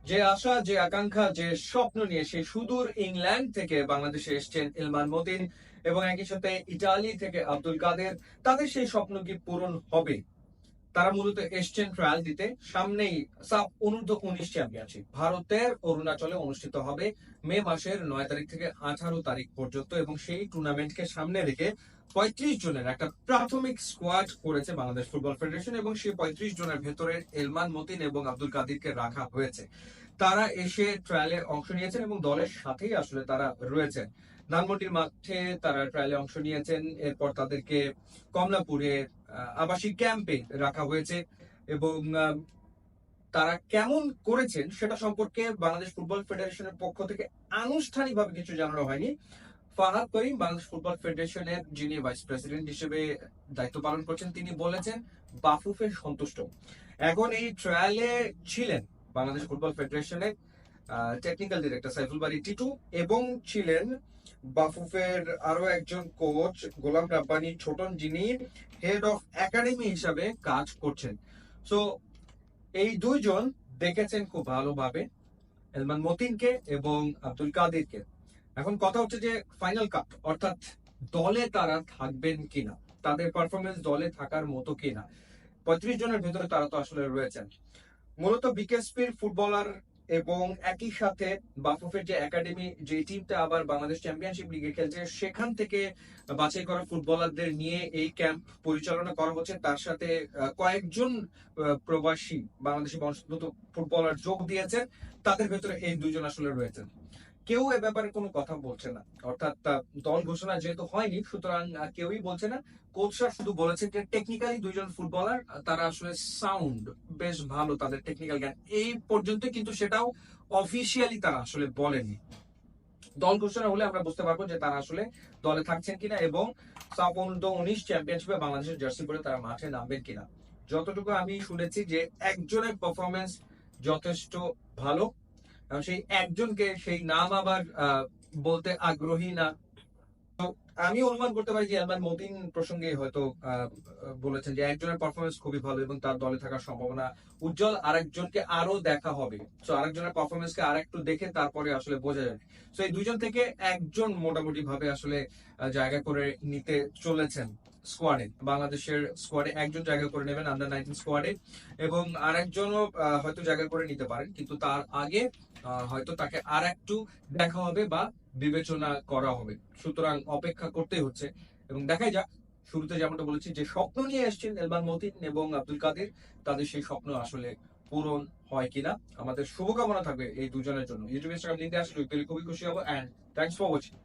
যে আশা, যে আকাঙ্ক্ষা, যে স্বপ্ন নিয়ে সেই সুদূর ইংল্যান্ড থেকে বাংলাদেশে এসেছেন ইলমান মতিন এবং একই সাথে ইটালি থেকে আব্দুল কাদের, তাদের সেই স্বপ্ন কি পূরণ হবে? তারা মূলত এসছেন ট্রায়াল দিতে। সামনেই সাফ অনূর্ধ্ব 19 চ্যাম্পিয়নশিপ ভারতের অরুণাচলে অনুষ্ঠিত হবে মে মাসের 9 তারিখ থেকে 18 তারিখ পর্যন্ত, এবং সেই টুর্নামেন্টকে সামনে রেখে 35 জনের একটা প্রাথমিক স্কোয়াড করেছে বাংলাদেশ ফুটবল ফেডারেশন, এবং সেই 35 জনের ভেতরে এলমান মতিন এবং আব্দুল কাদিরকে রাখা হয়েছে। তারা এসে ট্রায়ালে অংশ নিয়েছেন এবং দলের সাথেই আসলে তারা রয়েছেন। ধানমন্ডির মাঠে তারা ট্রায়ালে অংশ নিয়েছেন, এরপর তাদেরকে কমলাপুরে আবাসিক ক্যাম্পে রাখা হয়েছে। এবং তারা কেমন করেছেন সেটা সম্পর্কে বাংলাদেশ ফুটবল ফেডারেশনের পক্ষ থেকে আনুষ্ঠানিকভাবে কিছু জানানো হয়নি। ফাহাদ করিম, বাংলাদেশ ফুটবল ফেডারেশনের যিনি ভাইস প্রেসিডেন্ট হিসেবে দায়িত্ব পালন করছেন, তিনি বলেছেন বাফুফে সন্তুষ্ট। এখন এই ট্রায়ালে ছিলেন বাংলাদেশ ফুটবল ফেডারেশনের টেকনিক্যাল ডিরেক্টর সাইফুল বারী টিটু, এবং ছিলেন বাফুফের আরো একজন কোচ গোলাম রাব্বানী ছোটন, যিনি হেড অফ একাডেমি হিসাবে কাজ করছেন। সো এই দুইজন দেখেছেন খুব ভালোভাবে এলমান মতিনকে এবং আব্দুল কাদিরকে। এখন কথা হচ্ছে যে ফাইনাল কাট, অর্থাৎ দলে তারা থাকবেন কিনা, তাদের পারফরমেন্স দলে থাকার মতো কিনা। 35 জনের ভেতরে তারা তো আসলে রয়েছেন মূলত বিকেএসপির ফুটবলার, এবং একই সাথে বাফুফের যে একাডেমি, যে টিমটা আবার বাংলাদেশ চ্যাম্পিয়নশিপ লিগে খেলছে, সেখান থেকে বাছাই করা ফুটবলারদের নিয়ে এই ক্যাম্প পরিচালনা করা হচ্ছে। তার সাথে কয়েকজন প্রবাসী বাংলাদেশি বংশোদ্ভূত ফুটবলার যোগ দিয়েছেন। তাদের ভেতরে এই দুজন আসলে রয়েছেন। কেউ এ ব্যাপারে কোনো কথা বলছে না, অর্থাৎ দল ঘোষণা যেহেতু হয়নি, সুতরাং কেউই বলছে না। কোচরা শুধু বলেছেন যে টেকনিক্যালি দুইজন ফুটবলার, তারা আসলে সাউন্ড, বেশ ভালো তাদের টেকনিক্যাল জ্ঞান, এই পর্যন্ত, কিন্তু সেটাও অফিসিয়ালি তারা আসলে বলেনি। দল ঘোষণা হলে আমরা বুঝতে পারবো যে তারা আসলে দলে থাকছেন কিনা, এবং সাফ অনূর্ধ্ব 19 চ্যাম্পিয়নশিপে বাংলাদেশের জার্সি পরে তারা মাঠে নামবেন কিনা। যতটুকু আমি শুনেছি যে একজনের পারফরমেন্স যথেষ্ট ভালো, এবং সেই একজনকে সেই নাম আবার বলতে আগ্রহী না। তো আমি অনুমান করতে পারি যে এলমান মতিন প্রসঙ্গে হয়তো বলেছেন যে একজনের পারফরমেন্স খুবই ভালো এবং তার দলে থাকার সম্ভাবনা উজ্জ্বল, আরেকজনকে আরো দেখা হবে। তো আরেকজনের পারফরমেন্সকে আরেকটু দেখে তারপরে আসলে বোঝা যাবে। তো এই দুজন থেকে একজন মোটামুটি ভাবে আসলে জায়গা করে নিতে চলেছেন স্কোয়াডে, বাংলাদেশের স্কোয়াডে একজন জায়গা করে নেবেন আন্ডার 19 স্কোয়াডে, এবং আরেকজনও হয়তো জায়গা করে নিতে পারেন, কিন্তু তার আগে হয়তো তাকে আর একটু দেখা হবে বা বিবেচনা করা হবে। সুতরাং অপেক্ষা করতেই হচ্ছে, এবং দেখাই যাক। শুরুতে যেমনটা বলেছি, যে স্বপ্ন নিয়ে এসেছেন এলমান মতিন এবং আব্দুল কাদের, তাদের সেই স্বপ্ন আসলে পূরণ হয় কিনা। আমাদের শুভকামনা থাকবে এই দুজনের জন্য। ইউটিউব, ইনস্টাগ্রাম লিঙ্কে আসলে খুবই খুশি হবো। And thanks for watching.